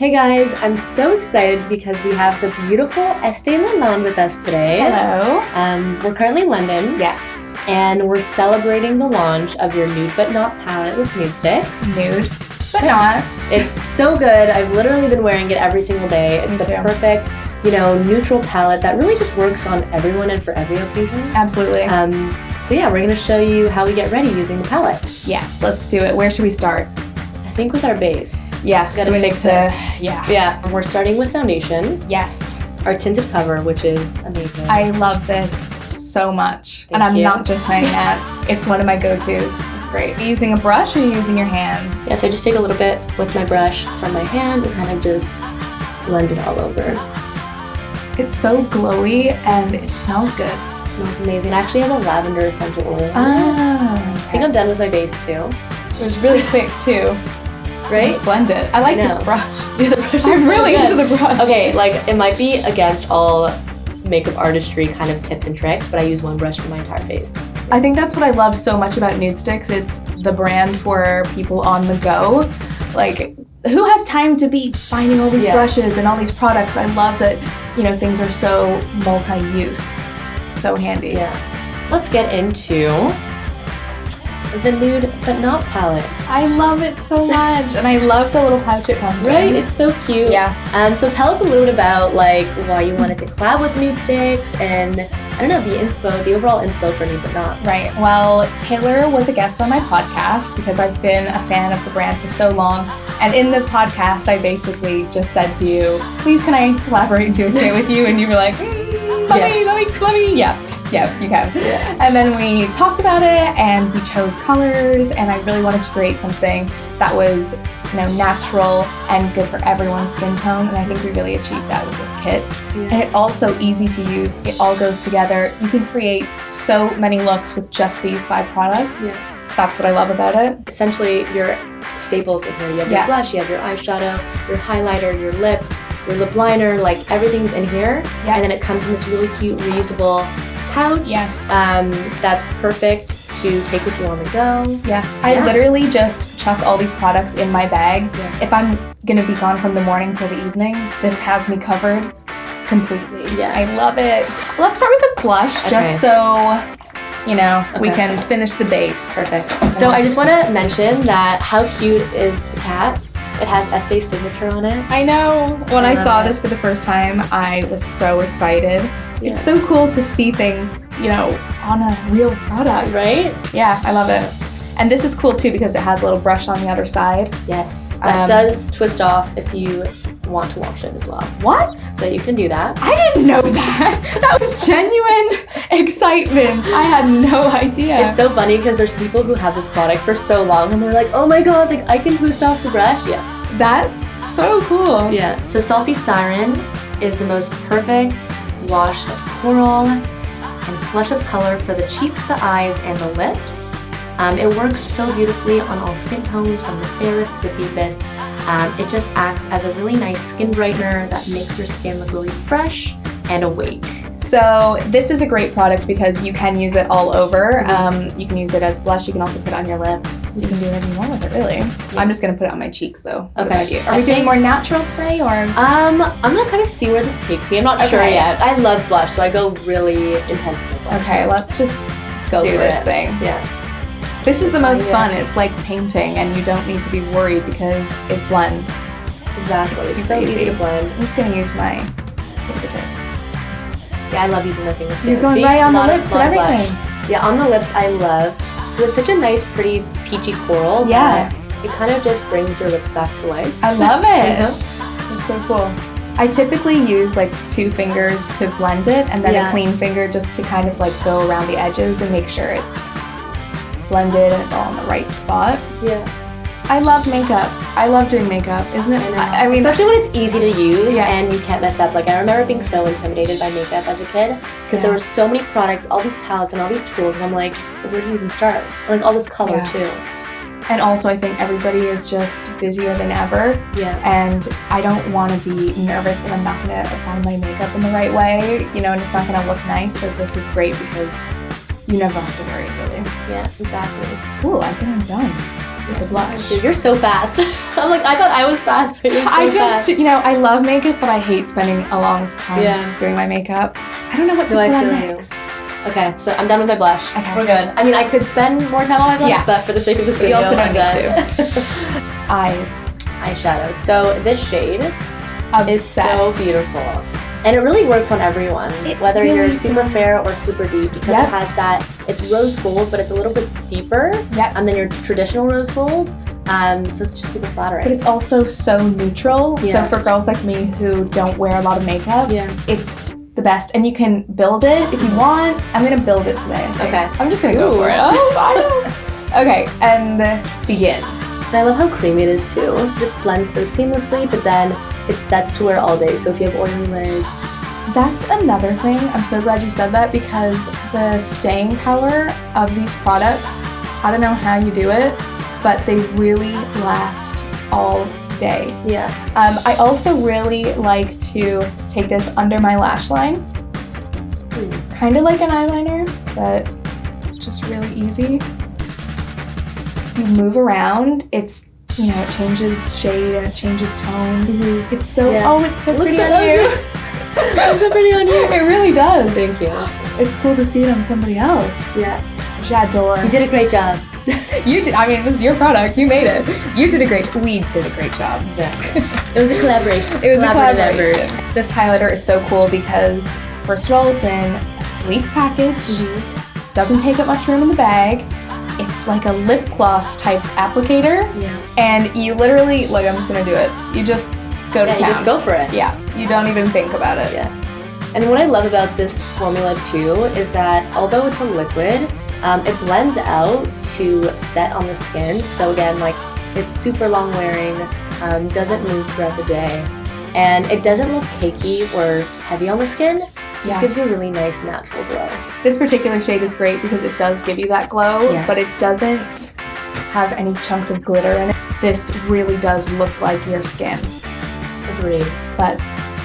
Hey guys, I'm so excited because we have the beautiful Estee and Lalonde with us today. Hello. We're currently in London. Yes. And we're celebrating the launch of your Nude But Not palette with Nudestix. Nude but not. It's so good. I've literally been wearing it every single day. It's the perfect, neutral palette that really just works on everyone and for every occasion. Absolutely. So yeah, we're going to show you how we get ready using the palette. Yes, let's do it. Where should we start? I think with our base. Yes. Gotta fix this. Yeah. We're starting with foundation. Yes. Our tinted cover, which is amazing. I love this so much. Thank I'm you. not just saying that. It's one of my go-tos. It's great. Are you using a brush or are you using your hand? Yeah, so I just take a little bit with my brush from my hand and kind of just blend it all over. It's so glowy and it smells good. It smells amazing. It actually has a lavender essential oil in it. Ah. I think I'm done with my base too. It was really quick too. Right? Just blend it. I like this brush. Yeah, the brush is I'm really good. into the brush. Okay, like it might be against all makeup artistry kind of tips and tricks, but I use one brush for my entire face. I think that's what I love so much about Nudestix. It's the brand for people on the go. Like, who has time to be finding all these brushes and all these products? I love that, things are so multi-use. It's so handy. Yeah. Let's get into the Nude But Not palette. I love it so much. And I love the little pouch it comes in. Right? It's so cute. Yeah. So tell us a little bit about why you wanted to collab with Nudestix and the overall inspo for Nude But Not. Right. Well, Taylor was a guest on my podcast because I've been a fan of the brand for so long. And in the podcast, I basically just said to you, please can I collaborate and do a kit with you? And you were like, let me. Yeah, you can. Yeah. And then we talked about it and we chose colors and I really wanted to create something that was, natural and good for everyone's skin tone. And I think we really achieved that with this kit. Yeah. And it's also easy to use. It all goes together. You can create so many looks with just these 5 products. Yeah. That's what I love about it. Essentially, your staples in here. You have your blush, you have your eyeshadow, your highlighter, your lip liner, like everything's in here. Yeah. And then it comes in this really cute reusable pouch. Yes. That's perfect to take with you on the go. Yeah. I literally just chuck all these products in my bag. Yeah. If I'm gonna be gone from the morning till the evening, this has me covered completely. Yeah. I love it. Let's start with the blush, just so we can finish the base. Perfect. So I just want to mention that how cute is the cat? It has Estee's signature on it. I know. When I saw this for the first time, I was so excited. Yeah. It's so cool to see things, on a real product. Right? Yeah, I love it. And this is cool too because it has a little brush on the other side. Yes. That does twist off if you want to wash it as well. What? So you can do that. I didn't know that. That was genuine excitement. I had no idea. It's so funny because there's people who have this product for so long and they're like, oh my god, I can twist off the brush. Yes. That's so cool. Yeah. So Salty Siren is the most perfect wash of coral and flush of color for the cheeks, the eyes, and the lips. It works so beautifully on all skin tones, from the fairest to the deepest. It just acts as a really nice skin brightener that makes your skin look really fresh and awake. So this is a great product because you can use it all over. You can use it as blush. You can also put it on your lips. You can do whatever you want with it, really. Yeah. I'm just going to put it on my cheeks, though. Okay. Are we doing more natural today, or? I'm going to kind of see where this takes me. I'm not sure yet. I love blush, so I go really intense with blush. Okay, let's just do this thing. Yeah. This is the most fun. It's like painting, and you don't need to be worried because it blends. Exactly. It's super easy to blend. I'm just going to use my fingertips. Yeah, I love using my fingers too. You're going right on the lips and everything. Yeah, on the lips I love. It's such a nice, pretty, peachy coral. Yeah. It kind of just brings your lips back to life. I love it. It's so cool. I typically use 2 fingers to blend it, and then a clean finger just to kind of go around the edges and make sure it's blended and it's all in the right spot. Yeah. I love makeup. I love doing makeup, isn't it? I mean, especially when it's easy to use and you can't mess up. I remember being so intimidated by makeup as a kid because there were so many products, all these palettes and all these tools, and I'm like, where do you even start? All this color too. And also, I think everybody is just busier than ever. Yeah. And I don't want to be nervous that I'm not going to apply my makeup in the right way, and it's not going to look nice. So this is great because you never have to worry, really. Yeah, exactly. Cool, I think I'm done. with the blush. You're so fast. I'm like, I thought I was fast, but you're so fast. I love makeup, but I hate spending a long time doing my makeup. I don't know what to put on next. Okay, so I'm done with my blush. Okay. We're good. I mean, I could spend more time on my blush, but for the sake of this video, you also don't need to. Eyes. Eyeshadow. So this shade is so beautiful. And it really works on everyone, whether really you're super fair or super deep, because it has that, it's rose gold, but it's a little bit deeper than your traditional rose gold. So it's just super flattering. But it's also so neutral. So for girls like me who don't wear a lot of makeup, it's the best. And you can build it if you want. I'm going to build it today. Okay. I'm just going to go for it. Okay, and begin. And I love how creamy it is too. It just blends so seamlessly, but then it sets to wear all day. So if you have oily lids. That's another thing. I'm so glad you said that, because the staying power of these products, I don't know how you do it, but they really last all day. Yeah. I also really like to take this under my lash line. Kind of like an eyeliner, but just really easy. You move around, it's, it changes shade and it changes tone. It's so, it's so pretty on you. It's so pretty on you. It really does. Thank you. It's cool to see it on somebody else. Yeah. J'adore. You did a great job. You did. I mean, this is your product. You made it. We did a great job. Exactly. It was a collaboration. It was a collaboration. This highlighter is so cool because, first of all, it's in a sleek package. Doesn't take up much room in the bag. It's like a lip gloss type applicator. Yeah. And you literally, I'm just going to do it. You just go to town. You just go for it. Yeah. You don't even think about it. Yeah. And what I love about this formula too is that although it's a liquid, it blends out to set on the skin. So again, it's super long wearing, doesn't move throughout the day, and it doesn't look cakey or heavy on the skin. Just gives you a really nice natural glow. This particular shade is great because it does give you that glow, but it doesn't have any chunks of glitter in it. This really does look like your skin. Agreed. But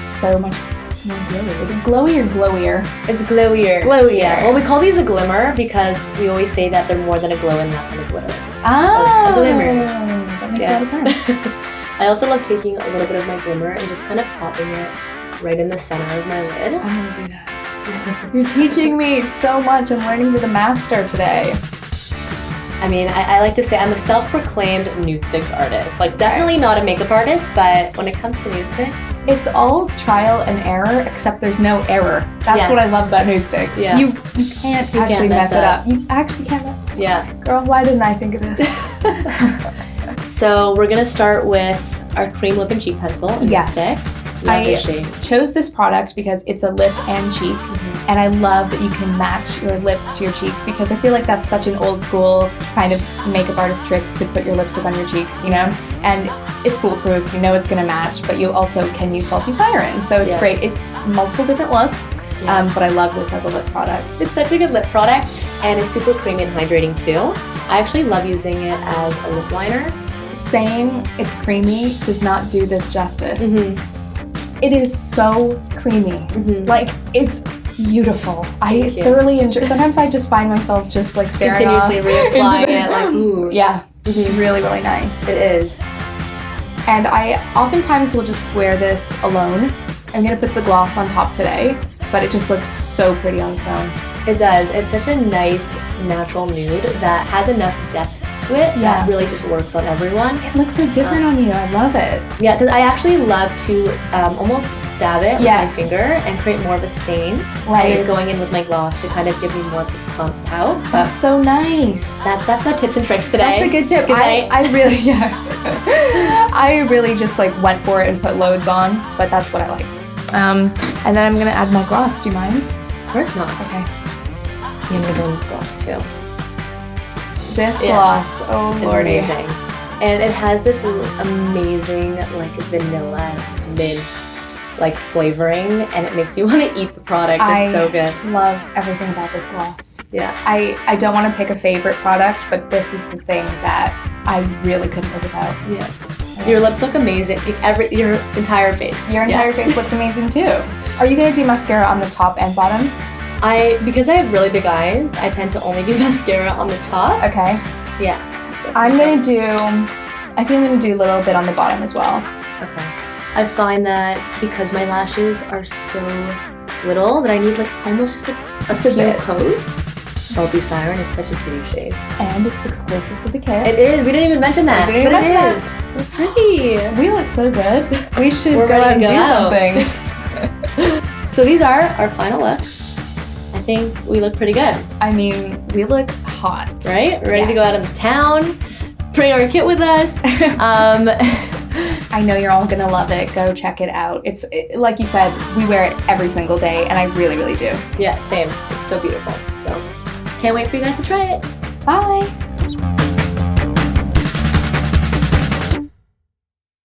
so much more glowy. Is it glowy or glowier? It's glowier. Glowier. Yeah. Well, we call these a glimmer because we always say that they're more than a glow and less than a glitter. Ah, so it's a glimmer. That makes a lot of sense. I also love taking a little bit of my glimmer and just kind of popping it right in the center of my lid. I'm gonna do that. You're teaching me so much. I'm learning with a master today. I mean, I like to say I'm a self-proclaimed Nudestix artist. Definitely not a makeup artist, but when it comes to Nudestix, it's all trial and error, except there's no error. That's what I love about Nudestix. Yeah. You can't actually mess it up. You actually can't mess it up. Yeah. Girl, why didn't I think of this? So we're going to start with our cream lip and cheek pencil in Nudestix. I chose this product because it's a lip and cheek, and I love that you can match your lips to your cheeks, because I feel like that's such an old school kind of makeup artist trick to put your lipstick on your cheeks, and it's foolproof. You know it's going to match, but you also can use Salty Siren, so it's great. Multiple different looks, but I love this as a lip product. It's such a good lip product, and it's super creamy and hydrating too. I actually love using it as a lip liner. Saying it's creamy does not do this justice. It is so creamy. It's beautiful. I thoroughly enjoy. Sometimes I just find myself just staring continuously reapplying it. Ooh. Yeah, it's really, really nice. It is. And I oftentimes will just wear this alone. I'm gonna put the gloss on top today, but it just looks so pretty on its own. It does. It's such a nice, natural nude that has enough depth to it that really just works on everyone. It looks so different on you. I love it. Yeah, because I actually love to almost dab it with my finger and create more of a stain. Right. And then going in with my gloss to kind of give me more of this plump pout. That's so nice. That's my tips and tricks today. That's a good tip. Good night. I really, I really just went for it and put loads on, but that's what I like. And then I'm gonna add my gloss. Do you mind? Of course not. Okay. I'm gonna go with gloss too. This gloss, oh lordy. Amazing. And it has this amazing vanilla mint flavoring, and it makes you want to eat the product. It's so good. I love everything about this gloss. Yeah. I don't want to pick a favorite product, but this is the thing that I really couldn't live without. Yeah. Your lips look amazing. Your entire face. Your entire face looks amazing too. Are you gonna do mascara on the top and bottom? Because I have really big eyes, I tend to only do mascara on the top. Okay. Yeah. I think I'm gonna do a little bit on the bottom as well. Okay. I find that because my lashes are so little that I need like almost just like a few coats. Salty Siren is such a pretty shade. And it's exclusive to the kit. It is. We didn't even mention that. We didn't even mention that. So pretty. We look so good. We should go out and do something. So these are our final looks. I think we look pretty good. I mean, we look hot. Right? Ready to go out into town. Bring our kit with us. I know you're all gonna love it. Go check it out. Like you said, we wear it every single day, and I really, really do. Yeah, same. It's so beautiful. So can't wait for you guys to try it. Bye.